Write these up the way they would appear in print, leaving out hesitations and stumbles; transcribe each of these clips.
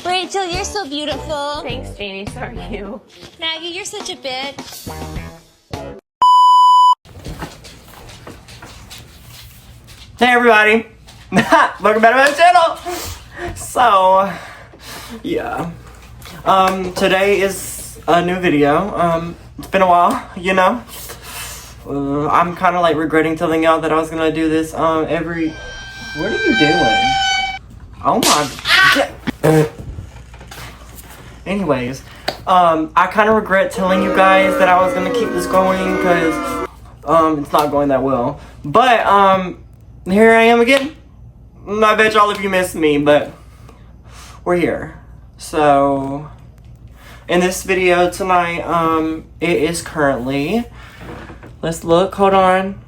Rachel, you're so beautiful. Thanks, Janie. So are you. Maggie, you're such a bitch. Hey everybody! Welcome back to my channel! So, yeah. Today is a new video. It's been a while, you know. I'm kind of like regretting telling y'all that I was gonna do this, What are you doing? Oh my god. Anyways, I kind of regret telling you guys that I was gonna keep this going because, it's not going that well. But, here I am again. I bet all of you missed me, but we're here. So, in this video tonight, it is currently, let's look, hold on,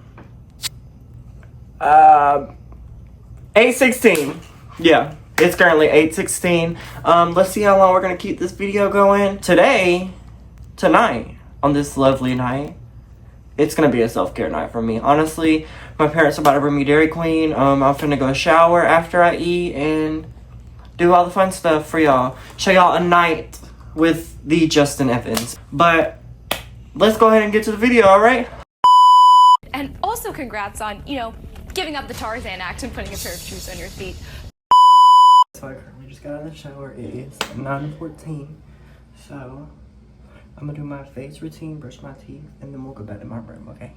8:16. Yeah, it's currently 8:16. Let's see how long we're gonna keep this video going. Tonight, on this lovely night, it's gonna be a self-care night for me. Honestly, my parents are about to bring me Dairy Queen. I'm finna go shower after I eat and do all the fun stuff for y'all. Show y'all a night with the Justin Evans. But let's go ahead and get to the video, alright? And also congrats on, giving up the Tarzan act and putting a pair of shoes on your feet. So I currently just got out of the shower. It is 9:14. So I'm gonna do my face routine, brush my teeth, and then we'll go back to my room, okay?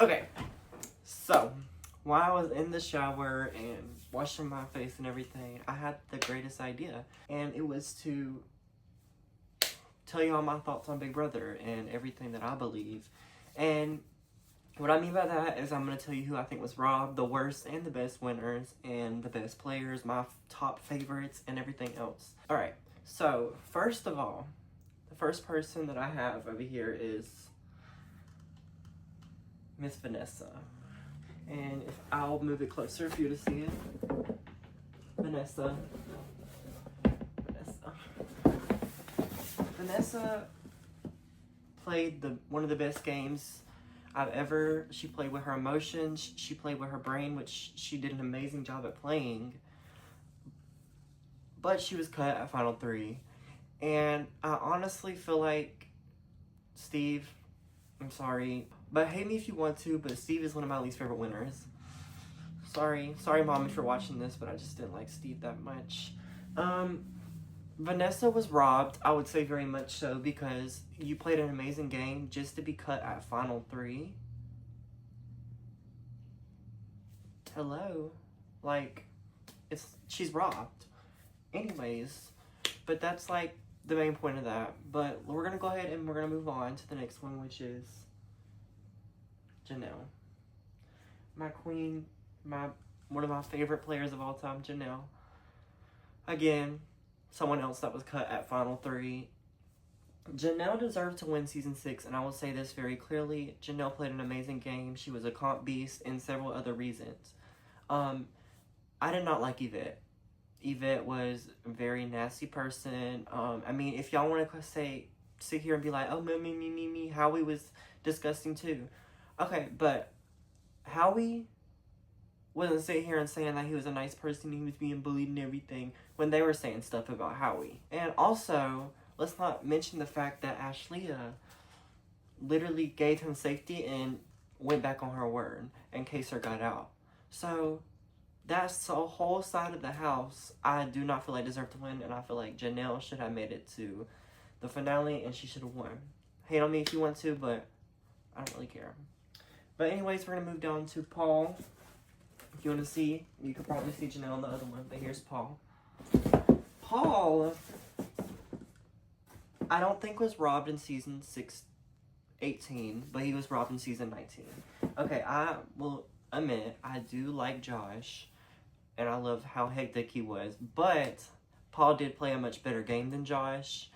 Okay, so while I was in the shower and washing my face and everything, I had the greatest idea, and it was to tell you all my thoughts on Big Brother and everything that I believe. And what I mean by that is I'm going to tell you who I think was robbed, the worst and the best winners, and the best players, my top favorites, and everything else. Alright, so first of all, the first person that I have over here is Miss Vanessa. And if I'll move it closer for you to see it. Vanessa. Vanessa played one of the best games she played with her emotions, she played with her brain, which she did an amazing job at playing. But she was cut at Final 3. And I honestly feel like Steve, I'm sorry, but hate me if you want to, but Steve is one of my least favorite winners. Sorry mom if you're watching this, but I just didn't like Steve that much. Vanessa was robbed, I would say very much so, because you played an amazing game just to be cut at Final 3. Hello? Like, she's robbed. Anyways, but that's like the main point of that. But we're gonna go ahead and we're gonna move on to the next one, which is Janelle. My queen, one of my favorite players of all time, Janelle. Again, someone else that was cut at Final 3. Janelle deserved to win Season 6, and I will say this very clearly. Janelle played an amazing game. She was a comp beast and several other reasons. I did not like Yvette. Yvette was a very nasty person. I mean, if y'all want to sit here and be like, oh, me, Howie was disgusting too. Okay, but Howie wasn't sitting here and saying that he was a nice person, he was being bullied and everything, when they were saying stuff about Howie. And also, let's not mention the fact that Ashleigh literally gave him safety and went back on her word in case her got out. So, that's the whole side of the house I do not feel like deserved to win, and I feel like Janelle should have made it to the finale, and she should have won. Hate on me if you want to, but I don't really care. But anyways, we're going to move down to Paul. If you want to see, you could probably see Janelle on the other one, but here's Paul. Paul, I don't think was robbed in Season 18, but he was robbed in Season 19. Okay, I will admit, I do like Josh, and I love how hectic he was. But Paul did play a much better game than Josh,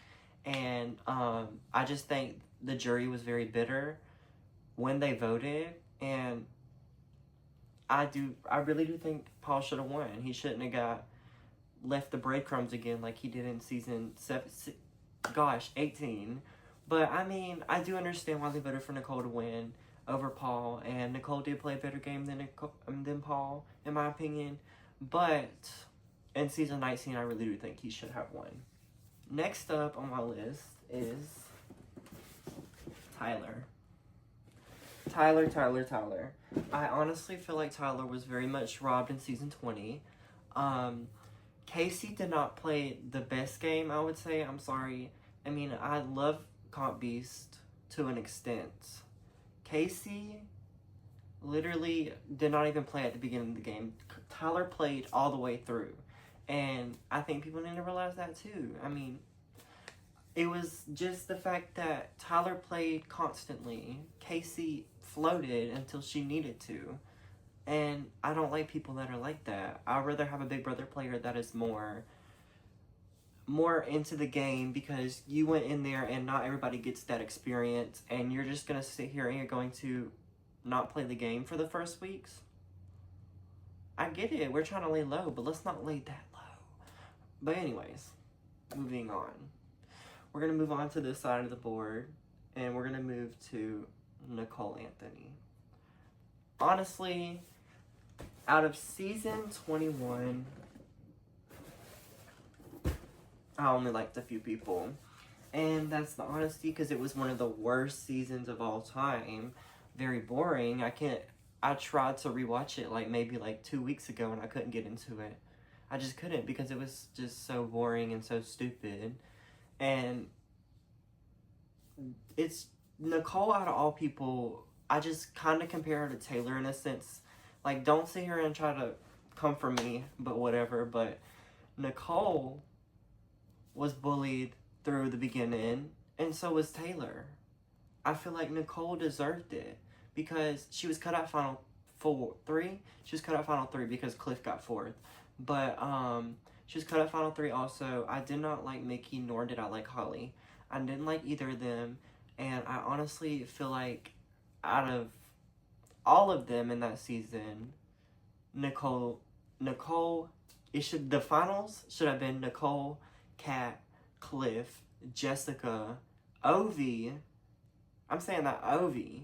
and I just think the jury was very bitter when they voted, and I really do think Paul should have won. He shouldn't have left the breadcrumbs again like he did in season 18. But I mean, I do understand why they voted for Nicole to win over Paul, and Nicole did play a better game than Paul, in my opinion. But in season 19, I really do think he should have won. Next up on my list is Tyler. Tyler. I honestly feel like Tyler was very much robbed in season 20. Casey did not play the best game, I would say. I'm sorry. I mean, I love Comp Beast to an extent. Casey literally did not even play at the beginning of the game. Tyler played all the way through. And I think people need to realize that too. I mean, it was just the fact that Tyler played constantly. Casey floated until she needed to. And I don't like people that are like that. I'd rather have a Big Brother player that is more into the game, because you went in there and not everybody gets that experience, and you're just going to sit here and you're going to not play the game for the first weeks. I get it. We're trying to lay low, but let's not lay that low. But anyways, moving on. We're going to move on to this side of the board, and we're going to move to Nicole Anthony. Honestly, out of season 21, I only liked a few people. And that's the honesty, because it was one of the worst seasons of all time. Very boring. I tried to rewatch it maybe 2 weeks ago, and I couldn't get into it. I just couldn't, because it was just so boring and so stupid. And it's Nicole, out of all people, I just kind of compare her to Taylor in a sense. Don't sit here and try to come for me, but whatever. But Nicole was bullied through the beginning, and so was Taylor. I feel like Nicole deserved it, because she was cut out Final 3. She was cut out Final 3 because Cliff got 4th. But she was cut out Final 3 also. I did not like Mickey, nor did I like Holly. I didn't like either of them, and I honestly feel like out of all of them in that season, Nicole, the finals should have been Nicole, Kat, Cliff, Jessica, Ovi. I'm saying that Ovi.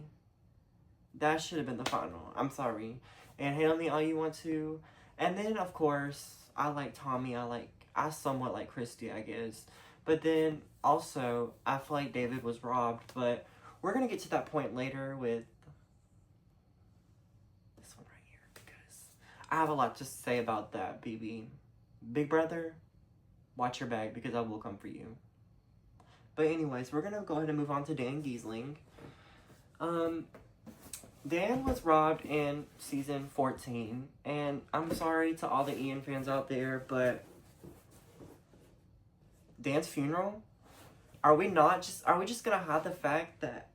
That should have been the final. I'm sorry. And hate on me all you want to. And then, of course, I like Tommy. I somewhat like Christy, I guess. But then, also, I feel like David was robbed. But we're going to get to that point later with this one right here, because I have a lot to say about that, BB. Big Brother, watch your bag, because I will come for you. But anyways, we're going to go ahead and move on to Dan Giesling. Dan was robbed in season 14, and I'm sorry to all the Ian fans out there, but Dan's funeral, are we just gonna hide the fact that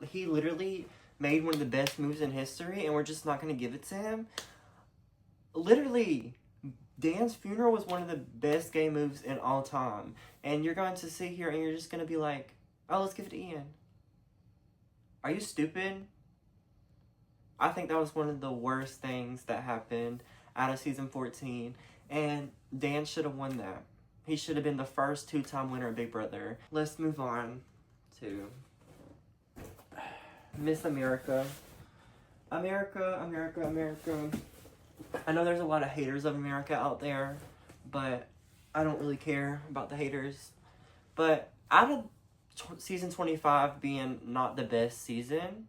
he literally made one of the best moves in history, and we're just not gonna give it to him? Literally, Dan's funeral was one of the best game moves in all time, and you're going to sit here and you're just gonna be like, oh, let's give it to Ian. Are you stupid? I think that was one of the worst things that happened out of season 14, and Dan should have won that. He should have been the first 2-time winner of Big Brother. Let's move on to Miss America. America. I know there's a lot of haters of America out there, but I don't really care about the haters. But out of season 25 being not the best season,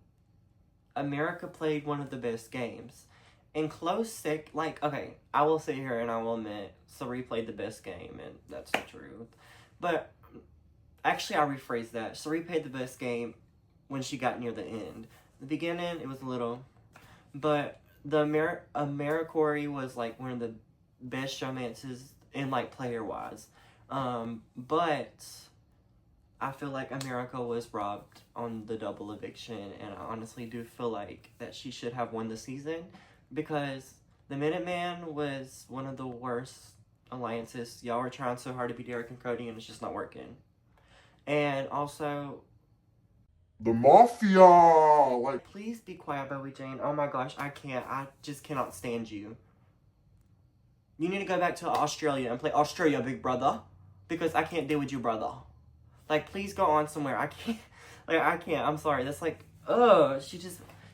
America played one of the best games. In close okay, I will sit here and I will admit, Cirie played the best game, and that's the truth. But, actually, I rephrase that. Cirie played the best game when she got near the end. The beginning, it was a little, but the AmeriCorey was, one of the best showmances in, player-wise. But I feel like America was robbed on the double eviction, and I honestly do feel like that she should have won the season, because The Minuteman was one of the worst alliances. Y'all were trying so hard to be Derek and Cody, and it's just not working. And also, the Mafia! Like, please be quiet, Bowie Jane. Oh my gosh, I can't. I just cannot stand you. You need to go back to Australia and play Australia, big brother. Because I can't deal with you, brother. Like, please go on somewhere. I can't. Like, I can't. I'm sorry. That's like, ugh.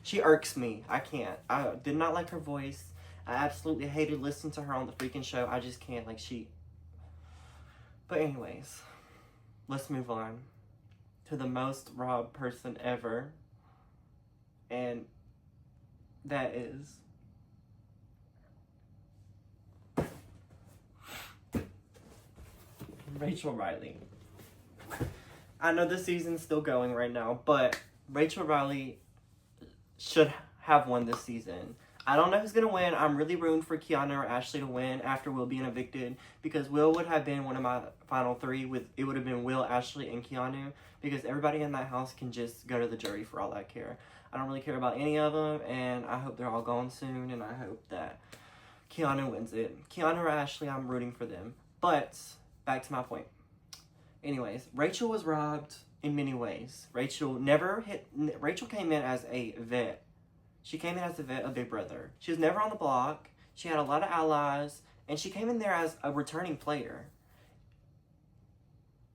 She irks me. I can't. I did not like her voice. I absolutely hated listening to her on the freaking show. I just can't. Like, But anyways, let's move on to the most robbed person ever. And that is Rachel Riley. I know the season's still going right now, but Rachel Riley should have won this season. I don't know who's going to win. I'm really rooting for Kiana or Ashley to win after Will being evicted, because Will would have been one of my final three. It would have been Will, Ashley, and Keanu, because everybody in that house can just go to the jury for all I care. I don't really care about any of them, and I hope they're all gone soon, and I hope that Keanu wins it. Keanu or Ashley, I'm rooting for them. But back to my point. Anyways, Rachel was robbed in many ways. Rachel came in as a vet. She came in as a vet of Big Brother. She was never on the block. She had a lot of allies. And she came in there as a returning player.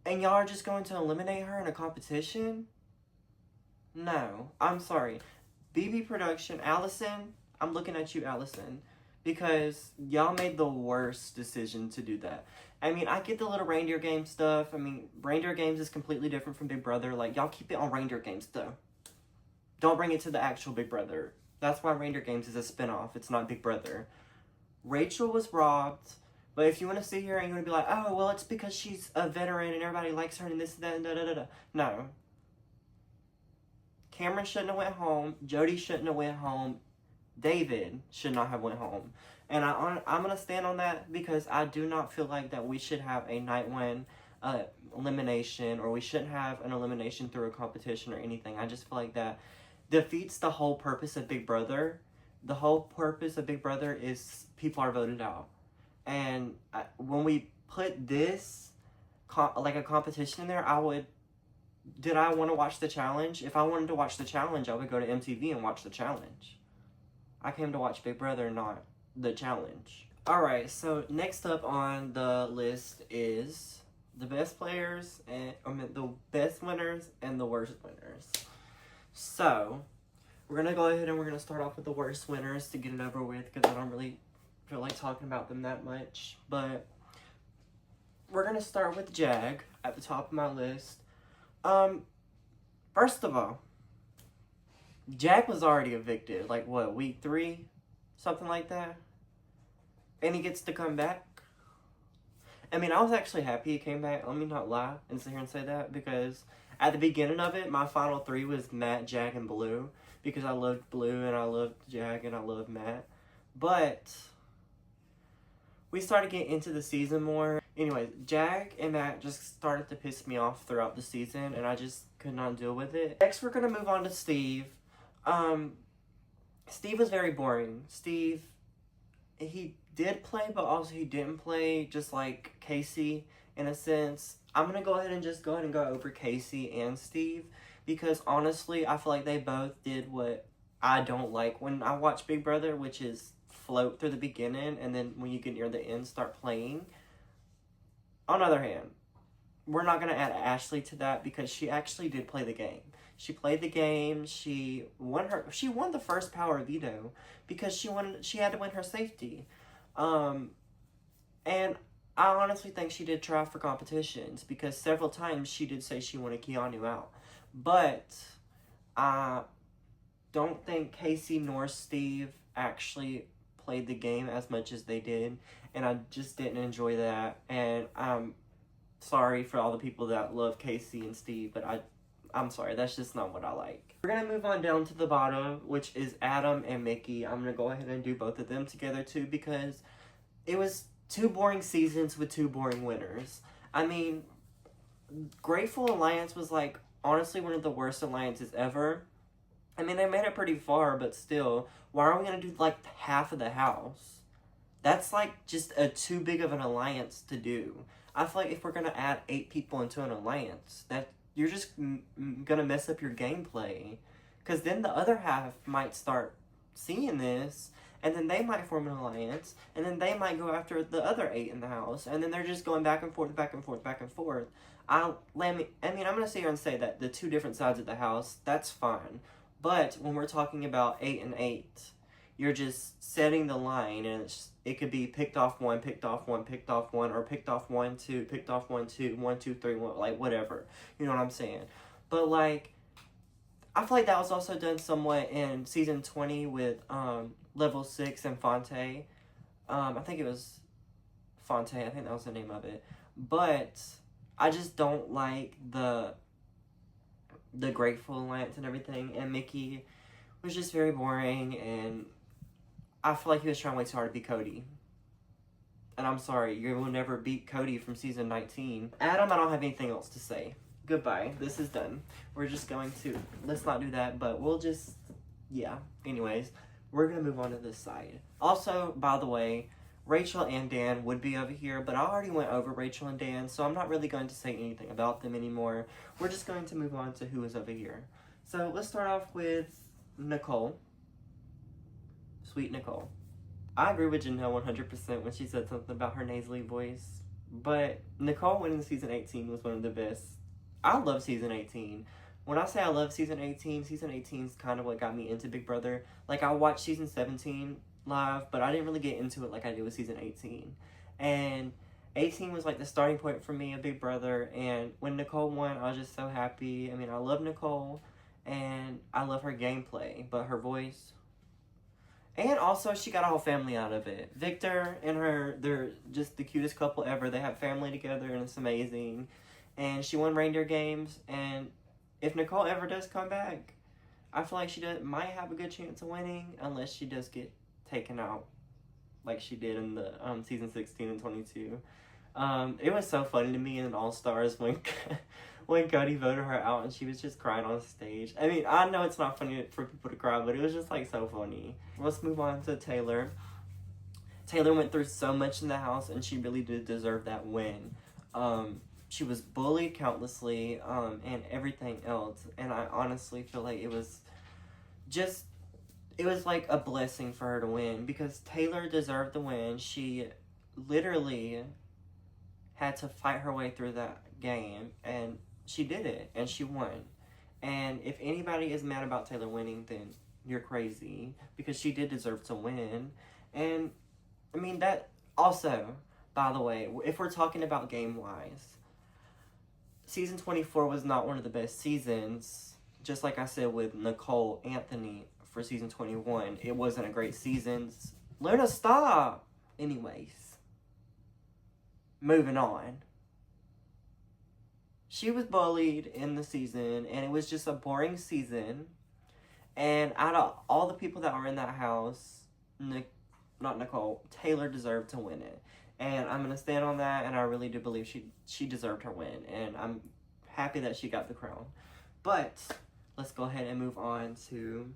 And y'all are just going to eliminate her in a competition? No. I'm sorry. BB Production, Allison, I'm looking at you, Allison. Because y'all made the worst decision to do that. I mean, I get the little reindeer game stuff. I mean, reindeer games is completely different from Big Brother. Like, y'all keep it on reindeer games, though. Don't bring it to the actual Big Brother. That's why Reindeer Games is a spinoff. It's not Big Brother. Rachel was robbed. But if you want to sit here and you want to be like, oh, well, it's because she's a veteran and everybody likes her and this, that, and da-da-da-da. No. Cameron shouldn't have went home. Jody shouldn't have went home. David should not have went home. And I'm going to stand on that, because I do not feel like that we should have a night one elimination, or we shouldn't have an elimination through a competition or anything. I just feel like that defeats the whole purpose of Big Brother. The whole purpose of Big Brother is people are voted out. And when we put this, like a competition in there, did I want to watch the challenge? If I wanted to watch the challenge, I would go to MTV and watch the challenge. I came to watch Big Brother, not the challenge. Alright, so next up on the list is the best players, and the best winners and the worst winners. So, we're going to go ahead and we're going to start off with the worst winners to get it over with, because I don't really feel like talking about them that much. But we're going to start with Jag at the top of my list. First of all, Jag was already evicted, like what, week 3? Something like that? And he gets to come back? I mean, I was actually happy he came back. Let me not lie and sit here and say that, because at the beginning of it, my final 3 was Matt, Jag, and Blue, because I loved Blue, and I loved Jag, and I loved Matt. But we started getting into the season more. Anyways, Jag and Matt just started to piss me off throughout the season, and I just could not deal with it. Next, we're going to move on to Steve. Steve was very boring. Steve, he did play, but also he didn't play, just like Casey, in a sense. I'm going to go ahead and go over Casey and Steve, because honestly, I feel like they both did what I don't like when I watch Big Brother, which is float through the beginning, and then when you get near the end, start playing. On the other hand, we're not going to add Ashley to that, because she actually did play the game. She played the game. She won the first power veto, because she had to win her safety. And I honestly think she did try for competitions, because several times she did say she wanted Keanu out. But I don't think Casey nor Steve actually played the game as much as they did, and I just didn't enjoy that. And I'm sorry for all the people that love Casey and Steve, but I'm sorry, that's just not what I like. We're gonna move on down to the bottom, which is Adam and Mickey. I'm gonna go ahead and do both of them together too, because it was 2 boring seasons with 2 boring winners. I mean, Grateful Alliance was like honestly one of the worst alliances ever. I mean, they made it pretty far, but still, why are we gonna do like half of the house? That's like just too big of an alliance to do. I feel like if we're gonna add 8 people into an alliance, that you're just gonna mess up your gameplay, because then the other half might start seeing this, and then they might form an alliance, and then they might go after the other 8 in the house, and then they're just going back and forth, back and forth, back and forth. I mean, I'm gonna sit here and say that the 2 different sides of the house, that's fine. But when we're talking about 8 and 8, you're just setting the line, and it could be picked off 1, picked off 1, picked off 1, or picked off 1, 2, picked off 1, 2, 1, 2, 3, 1, like whatever. You know what I'm saying? But like, I feel like that was also done somewhat in season 20 with Level 6 and Fonte. I think it was Fonte. I think that was the name of it. But I just don't like the Grateful Alliance and everything. And Mickey was just very boring, and I feel like he was trying way too hard to beat Cody. And I'm sorry, you will never beat Cody from season 19. Adam, I don't have anything else to say. Goodbye. This is done. We're just going to, let's not do that, but we'll just, yeah. Anyways, we're going to move on to this side. Also, by the way, Rachel and Dan would be over here, but I already went over Rachel and Dan, so I'm not really going to say anything about them anymore. We're just going to move on to who is over here. So let's start off with Nicole. Sweet Nicole. I agree with Janelle 100% when she said something about her nasally voice, but Nicole winning season 18 was one of the best. I love season 18. When I say I love season 18 is kind of what got me into Big Brother. Like, I watched season 17 live, but I didn't really get into it like I did with season 18. And 18 was like the starting point for me of Big Brother, and when Nicole won, I was just so happy. I mean, I love Nicole, and I love her gameplay, but her voice. And also, she got a whole family out of it. Victor and her, they're just the cutest couple ever. They have family together, and it's amazing. And she won Reindeer Games, and if Nicole ever does come back, I feel like she might have a good chance of winning, unless she does get taken out, like she did in the season 16 and 22. It was so funny to me in All Stars when when Cody voted her out and she was just crying on stage. I mean, I know it's not funny for people to cry, but it was just like so funny. Let's move on to Taylor. Taylor went through so much in the house, and she really did deserve that win. She was bullied countlessly, and everything else. And I honestly feel like it was like a blessing for her to win, because Taylor deserved the win. She literally had to fight her way through that game, and she did it, and she won. And if anybody is mad about Taylor winning, then you're crazy, because she did deserve to win. And I mean, that also, by the way, if we're talking about game-wise, season 24 was not one of the best seasons. Just like I said with Nicole Anthony for season 21, it wasn't a great season. Luna, stop! Anyways, moving on. She was bullied in the season, and it was just a boring season. And out of all the people that were in that house, not Nicole, Taylor deserved to win it. And I'm going to stand on that, and I really do believe she deserved her win. And I'm happy that she got the crown. But let's go ahead and move on to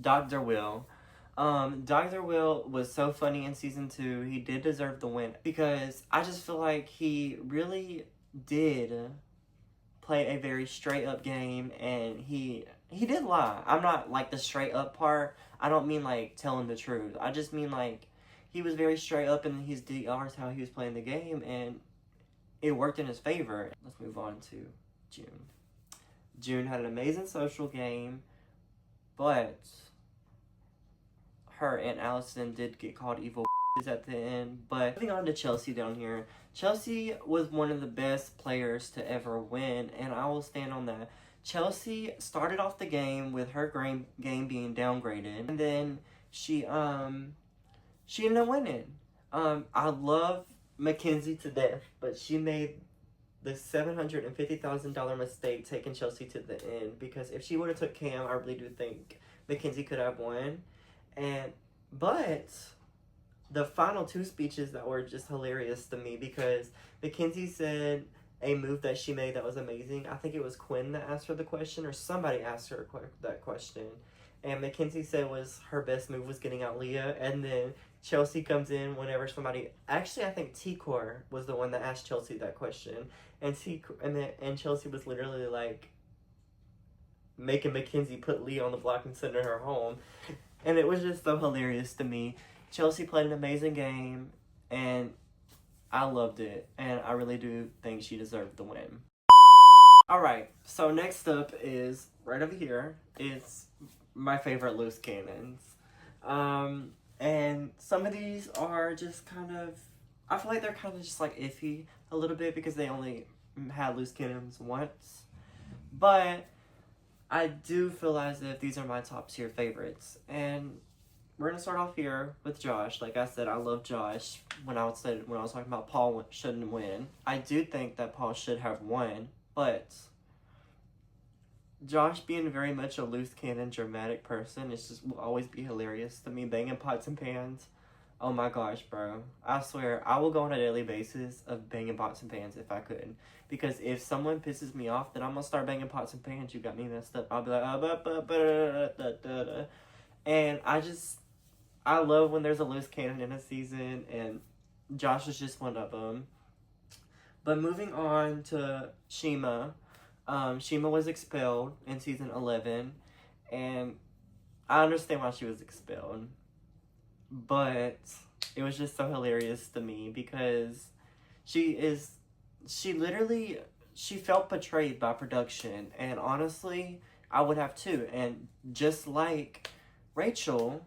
Dr. Will. Dr. Will was so funny in season 2. He did deserve the win, because I just feel like he really did play a very straight up game, and he did lie. I'm not like the straight up part. I don't mean like telling the truth. I just mean like he was very straight up in his DRs, how he was playing the game, and it worked in his favor. Let's move on to June. June had an amazing social game, but her and Allison did get called evil at the end. But moving on to Chelsea down here. Chelsea was one of the best players to ever win, and I will stand on that. Chelsea started off the game with her game being downgraded, and then she ended up winning. I love Mackenzie to death, but she made the $750,000 mistake taking Chelsea to the end, because if she would have took Cam, I really do think Mackenzie could have won. But the final 2 speeches that were just hilarious to me, because Mackenzie said a move that she made that was amazing. I think it was Quinn that asked her the question, or somebody asked her that question. And Mackenzie said her best move was getting out Leah. And then Chelsea comes in whenever somebody... Actually, I think T-Core was the one that asked Chelsea that question. And Chelsea was literally like making Mackenzie put Leah on the block and sending her home. And it was just so hilarious to me. Chelsea played an amazing game, and I loved it. And I really do think she deserved the win. Alright, so next up is, right over here, is my favorite loose cannons. And some of these are just kind of... I feel like they're kind of just like iffy a little bit because they only had loose cannons once. But I do feel as if these are my top tier favorites. And we're going to start off here with Josh. Like I said, I love Josh. When I was talking about Paul shouldn't win, I do think that Paul should have won. But Josh being very much a loose cannon, dramatic person, it just will always be hilarious to me. Banging pots and pans. Oh my gosh, bro. I swear, I will go on a daily basis of banging pots and pans if I could. Because if someone pisses me off, then I'm going to start banging pots and pans. You got me messed up. I'll be like, and I love when there's a loose cannon in a season, and Josh is just one of them. But moving on to Shima. Shima was expelled in season 11, and I understand why she was expelled. But it was just so hilarious to me because she felt betrayed by production, and honestly, I would have too. And just like Rachel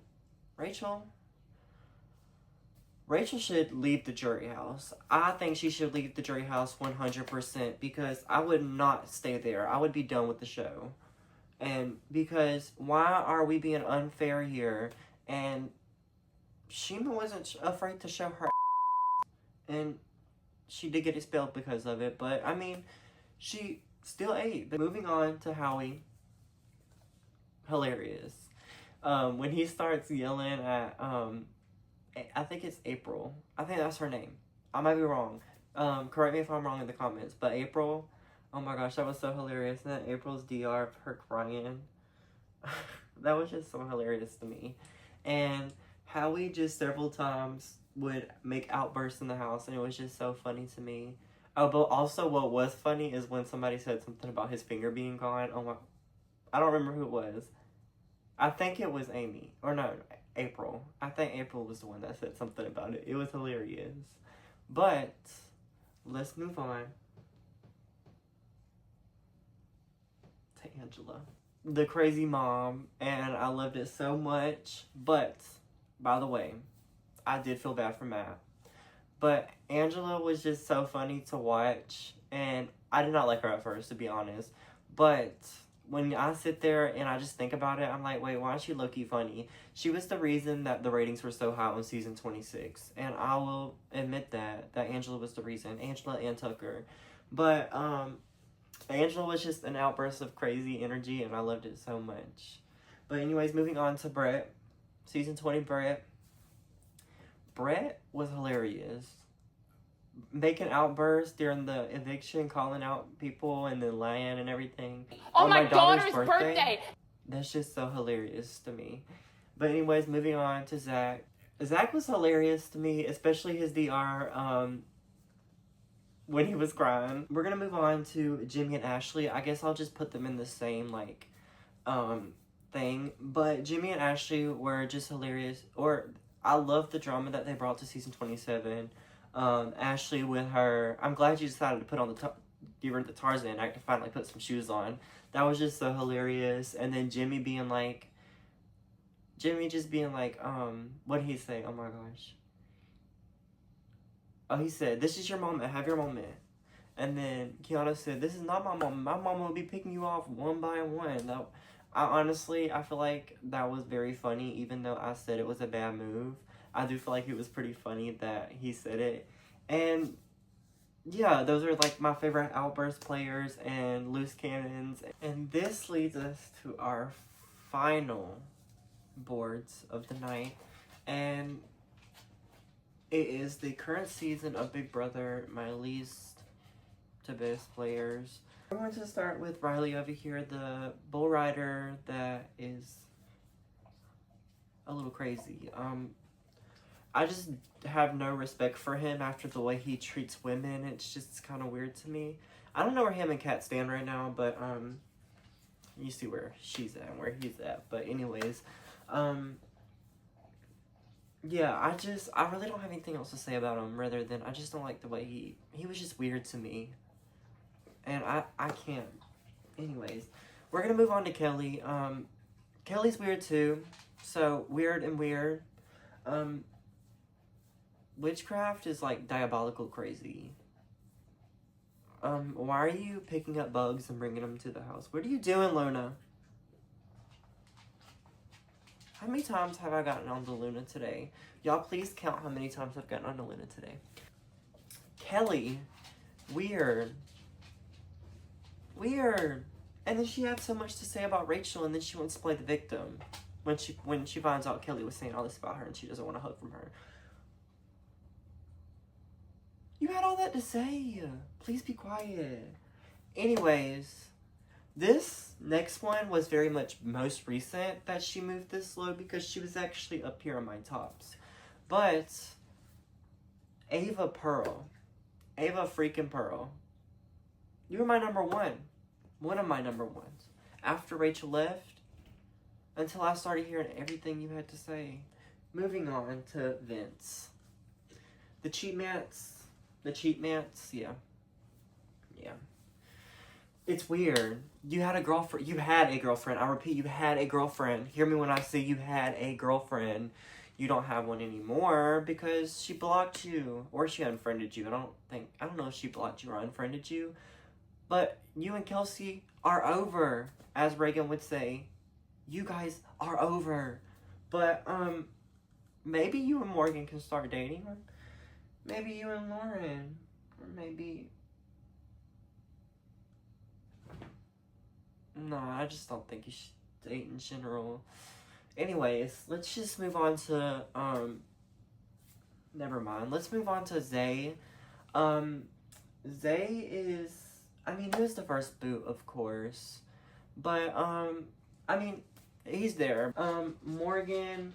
should leave the jury house. I think she should leave the jury house 100% because I would not stay there. I would be done with the show. And because why are we being unfair here? And Shima wasn't afraid to show her and she did get expelled because of it, but I mean, she still ate. But moving on to Howie, hilarious. When he starts yelling at, I think it's April. I think that's her name. I might be wrong. Correct me if I'm wrong in the comments, but April, oh my gosh, that was so hilarious. And then April's DR of her crying, that was just so hilarious to me. And Howie just several times would make outbursts in the house, and it was just so funny to me. Oh, but also what was funny is when somebody said something about his finger being gone. Oh my, I don't remember who it was. I think it was Amy. Or no, April. I think April was the one that said something about it. It was hilarious. But let's move on to Angela. The crazy mom, and I loved it so much. But, by the way, I did feel bad for Matt. But Angela was just so funny to watch, and I did not like her at first, to be honest. But when I sit there and I just think about it, I'm like, wait, why is she low-key funny? She was the reason that the ratings were so high on season 26. And I will admit that Angela was the reason. Angela and Tucker. But, Angela was just an outburst of crazy energy, and I loved it so much. But anyways, moving on to Brett. Season 20 Brett. Brett was hilarious. Making outbursts during the eviction, calling out people, and then lying and everything. On my daughter's birthday. That's just so hilarious to me. But anyways, moving on to Zach. Zach was hilarious to me, especially his DR when he was crying. We're gonna move on to Jimmy and Ashley. I guess I'll just put them in the same thing. But Jimmy and Ashley were just hilarious. I love the drama that they brought to season 27. Ashley with her, I'm glad you decided to put on give her the Tarzan act to finally put some shoes on. That was just so hilarious. And then Jimmy just being like, what did he say? Oh my gosh. Oh, he said, this is your moment, have your moment. And then Kiana said, this is not my moment. My mama will be picking you off one by one. I feel like that was very funny, even though I said it was a bad move. I do feel like it was pretty funny that he said it. And yeah, those are like my favorite outburst players and loose cannons. And this leads us to our final boards of the night. And it is the current season of Big Brother, my least to best players. I'm going to start with Riley over here, the bull rider that is a little crazy. I just have no respect for him after the way he treats women. It's just kind of weird to me. I don't know where him and Kat stand right now, but you see where she's at and where he's at. But anyways, yeah, I really don't have anything else to say about him rather than I just don't like the way he was just weird to me. And I can't. Anyways, we're gonna move on to Kelly. Kelly's weird too. So weird and weird. Witchcraft is like diabolical crazy. Why are you picking up bugs and bringing them to the house? What are you doing, Luna? How many times have I gotten on to Luna today? Y'all please count how many times I've gotten on to Luna today. Kelly, weird. Weird. And then she had so much to say about Rachel, and then she wants to play the victim when she finds out Kelly was saying all this about her and she doesn't want a hug from her. You had all that to say. Please be quiet. Anyways, this next one was very much most recent that she moved this low because she was actually up here on my tops. But Ava Pearl. Ava freaking Pearl. You were my number one. One of my number ones. After Rachel left, until I started hearing everything you had to say. Moving on to Vince. The cheat mats, yeah. Yeah. It's weird. You had a girlfriend. I repeat, you had a girlfriend. Hear me when I say you had a girlfriend. You don't have one anymore because she blocked you. Or she unfriended you. I don't know if she blocked you or unfriended you. But you and Kelsey are over, as Reagan would say. You guys are over. But, maybe you and Morgan can start dating. Or maybe you and Lauren. Or maybe... No, I just don't think you should date in general. Anyways, let's just move on to, never mind. Let's move on to Zay. Zay is... he was the first boot, of course. But, he's there. Morgan,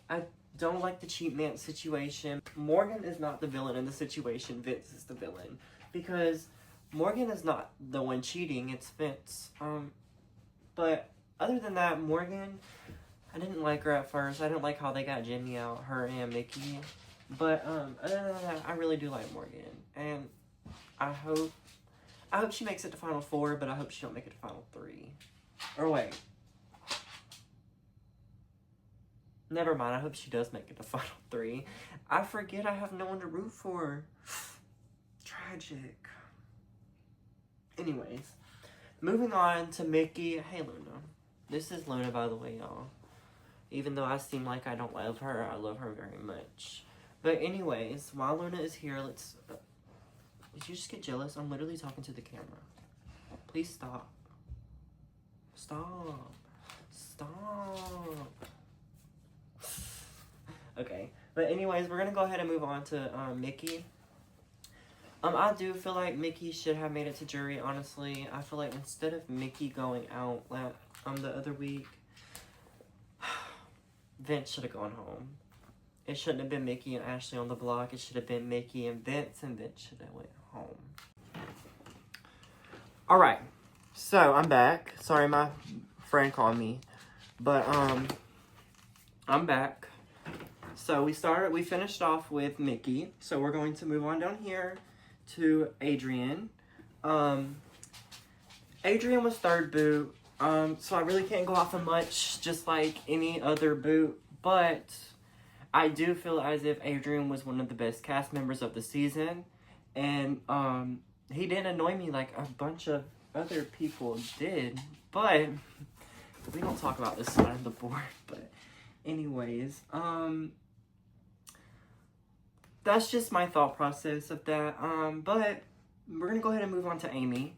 I don't like the cheap man situation. Morgan is not the villain in the situation. Vince is the villain. Because Morgan is not the one cheating, it's Vince. But other than that, Morgan, I didn't like her at first. I didn't like how they got Jimmy out, her and Mickey. But, other than that, I really do like Morgan. And I hope she makes it to Final 4, but I hope she don't make it to Final 3. Or wait. Never mind, I hope she does make it to Final 3. I forget I have no one to root for. Tragic. Anyways. Moving on to Mickey. Hey, Luna. This is Luna, by the way, y'all. Even though I seem like I don't love her, I love her very much. But anyways, while Luna is here, let's... Did you just get jealous? I'm literally talking to the camera. Please stop. Stop. Stop. Okay. But anyways, we're gonna go ahead and move on to Mickey. I do feel like Mickey should have made it to jury, honestly. I feel like instead of Mickey going out the other week, Vince should have gone home. It shouldn't have been Mickey and Ashley on the block. It should have been Mickey and Vince should have went home. Alright. So, I'm back. Sorry, my friend called me. But, I'm back. So, we finished off with Mickey. So, we're going to move on down here to Adrian. Adrian was third boot. So, I really can't go off of much, just like any other boot. But I do feel as if Adrian was one of the best cast members of the season. And, he didn't annoy me like a bunch of other people did. But, we don't talk about this side of the board. But, anyways, that's just my thought process of that. But, we're gonna go ahead and move on to Amy.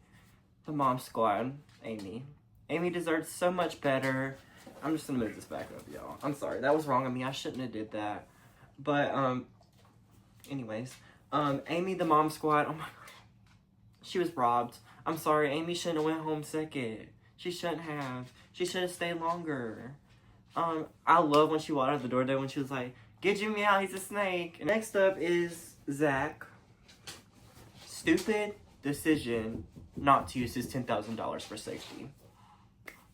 The mom squad. Amy. Amy deserves so much better. I'm just gonna move this back up, y'all. I'm sorry, that was wrong of me. I shouldn't have did that. But, anyways. Amy, the mom squad. Oh my god. she was robbed. I'm sorry, Amy shouldn't have went home second. She shouldn't have. She should have stayed longer. I love when she walked out the door though, when she was like, "Get Jimmy out, he's a snake." And next up is Zach. Stupid decision not to use his $10,000 for safety.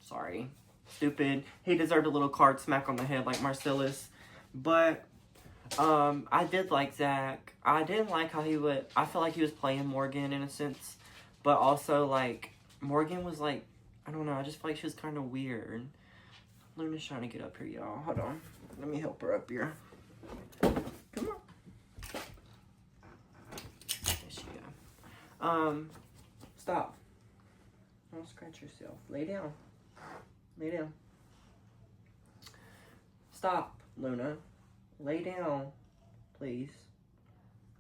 Sorry. Stupid. He deserved a little card smack on the head like Marcellus. But, I did like Zach. I didn't like how I felt like he was playing Morgan in a sense. But also, like, Morgan was like, I don't know, I just feel like she was kind of weird. Luna's trying to get up here, y'all. Hold on. Let me help her up here. Come on. There she go. Stop. Don't scratch yourself. Lay down. Lay down. Stop, Luna. Lay down, please.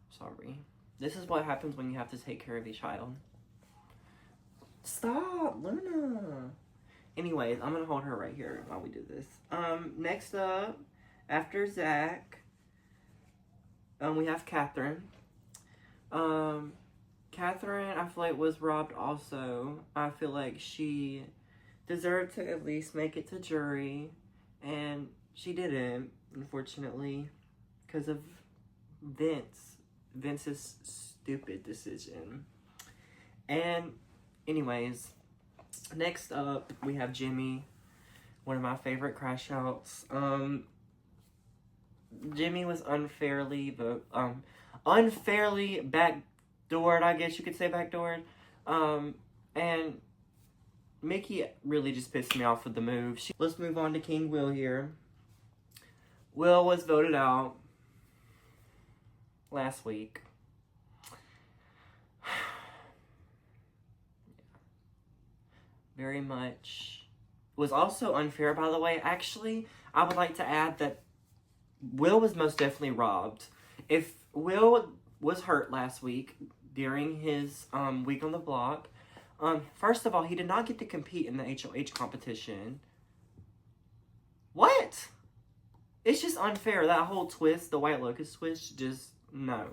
Sorry. This is what happens when you have to take care of a child. Stop, Luna. Anyways, I'm gonna hold her right here while we do this. Next up, after Zach, we have Catherine. Catherine, I feel like, was robbed also. I feel like she deserved to at least make it to jury, and she didn't, unfortunately, because of Vince's stupid decision. And anyways, next up we have Jimmy, one of my favorite crash outs. Jimmy was unfairly backdoored, I guess you could say backdoored. And Mickey really just pissed me off with the move. Let's move on to King Will here. Will was voted out last week. Very much. Was also unfair, by the way. Actually, I would like to add that Will was most definitely robbed. If Will was hurt last week during his week on the block, first of all, he did not get to compete in the HOH competition. What? It's just unfair. That whole twist, the White Lotus twist, just no.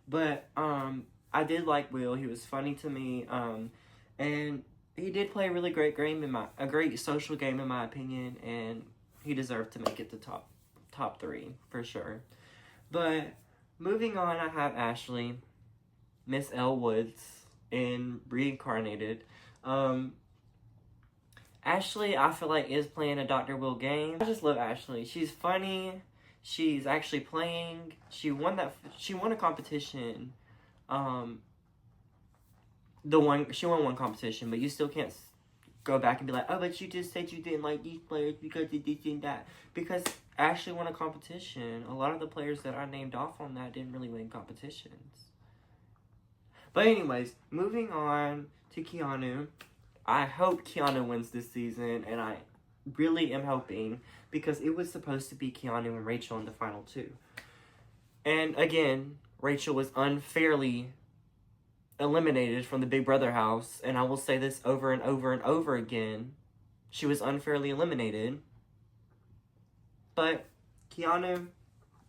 But I did like Will. He was funny to me. And he did play a really great game a great social game in my opinion, and he deserved to make it to top 3 for sure. But moving on, I have Ashley, Miss Elle Woods in Reincarnated. Ashley, I feel like, is playing a Dr. Will game. I just love Ashley. She's funny. She's actually playing. She won a competition. She won one competition, but you still can't go back and be like, oh, but you just said you didn't like these players because of this and that. Because Ashley won a competition. A lot of the players that I named off on that didn't really win competitions. But anyways, moving on to Keanu. I hope Keanu wins this season, and I really am hoping, because it was supposed to be Keanu and Rachel in the final 2. And again, Rachel was unfairly eliminated from the Big Brother house, and I will say this over and over and over again. She was unfairly eliminated. But Keanu,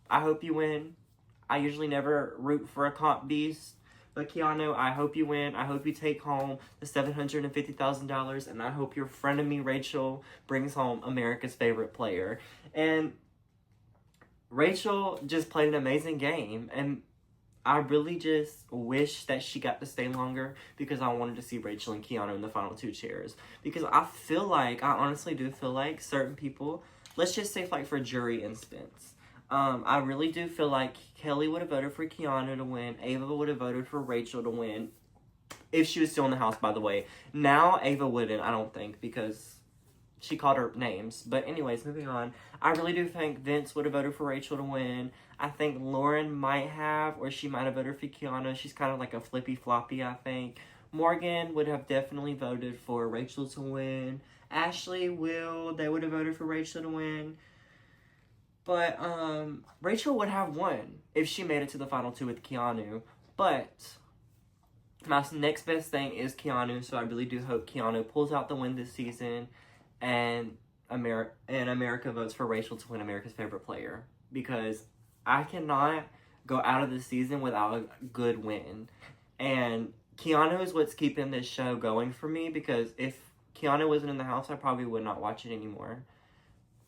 I hope you win. I usually never root for a comp beast. But Keanu, I hope you win. I hope you take home the $750,000. And I hope your frenemy Rachel brings home America's favorite player. And Rachel just played an amazing game. And I really just wish that she got to stay longer, because I wanted to see Rachel and Keanu in the final 2 chairs. Because I honestly do feel like certain people, let's just say like for jury instance, I really do feel like Kelly would have voted for Keanu to win. Ava would have voted for Rachel to win. If she was still in the house, by the way. Now, Ava wouldn't, I don't think, because she called her names. But anyways, moving on. I really do think Vince would have voted for Rachel to win. I think Lauren might have, or she might have voted for Keanu. She's kind of like a flippy-floppy, I think. Morgan would have definitely voted for Rachel to win. Ashley, Will, they would have voted for Rachel to win. But, Rachel would have won if she made it to the final 2 with Keanu. But my next best thing is Keanu, so I really do hope Keanu pulls out the win this season, and America votes for Rachel to win America's favorite player. Because I cannot go out of the season without a good win. And Keanu is what's keeping this show going for me, because if Keanu wasn't in the house, I probably would not watch it anymore.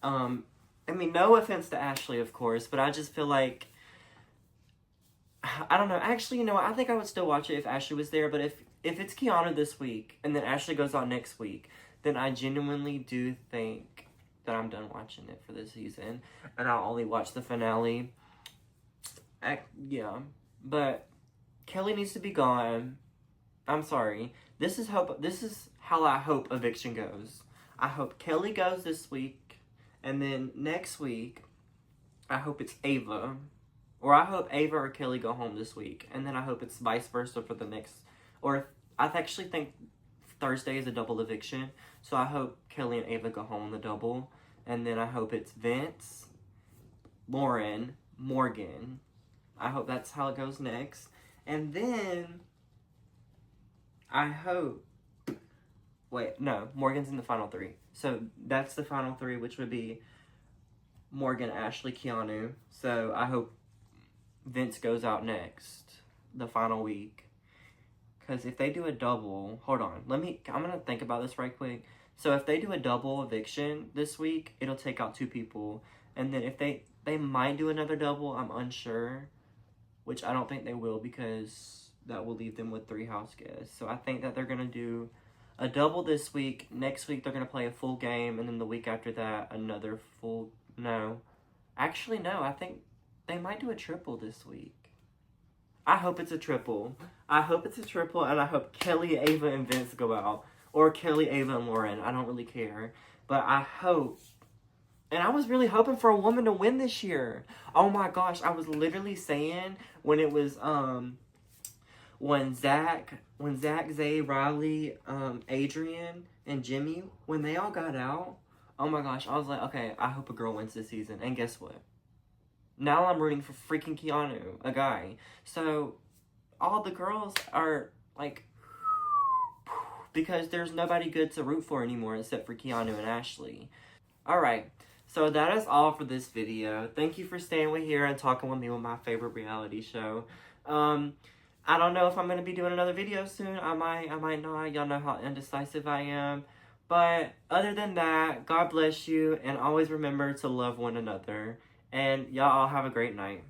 I mean, no offense to Ashley, of course, but I just feel like, I don't know. Actually, you know what? I think I would still watch it if Ashley was there, but if it's Keanu this week, and then Ashley goes on next week, then I genuinely do think that I'm done watching it for this season, and I'll only watch the finale. Yeah, but Kelly needs to be gone. I'm sorry. This is how I hope eviction goes. I hope Kelly goes this week, and then next week, I hope it's Ava. Or I hope Ava or Kelly go home this week, and then I hope it's vice versa for the next. Or I actually think Thursday is a double eviction, so I hope Kelly and Ava go home on the double, and then I hope it's Vince, Lauren, Morgan. I hope that's how it goes next, and then I hope. Wait, no, Morgan's in the final three, so that's the final three, which would be Morgan, Ashley, Keanu. So I hope Vince goes out next, the final week. Because if they do a double, hold on, I'm going to think about this right quick. So if they do a double eviction this week, it'll take out 2 people. And then if they might do another double, I'm unsure. Which I don't think they will, because that will leave them with 3 house guests. So I think that they're going to do a double this week. Next week, they're going to play a full game. And then the week after that, another full, no. Actually, no, I think they might do a triple this week. I hope it's a triple. I hope it's a triple, and I hope Kelly, Ava, and Vince go out. Or Kelly, Ava, and Lauren. I don't really care. But I hope. And I was really hoping for a woman to win this year. Oh my gosh, I was literally saying when it was, when Zach, Zay, Riley, Adrian, and Jimmy, when they all got out, oh my gosh, I was like, okay, I hope a girl wins this season. And guess what? Now I'm rooting for freaking Keanu, a guy. So, all the girls are, like, because there's nobody good to root for anymore except for Keanu and Ashley. Alright, so that is all for this video. Thank you for staying with here and talking with me with my favorite reality show. I don't know if I'm going to be doing another video soon. I might not. Y'all know how indecisive I am. But other than that, God bless you, and always remember to love one another. And y'all all have a great night.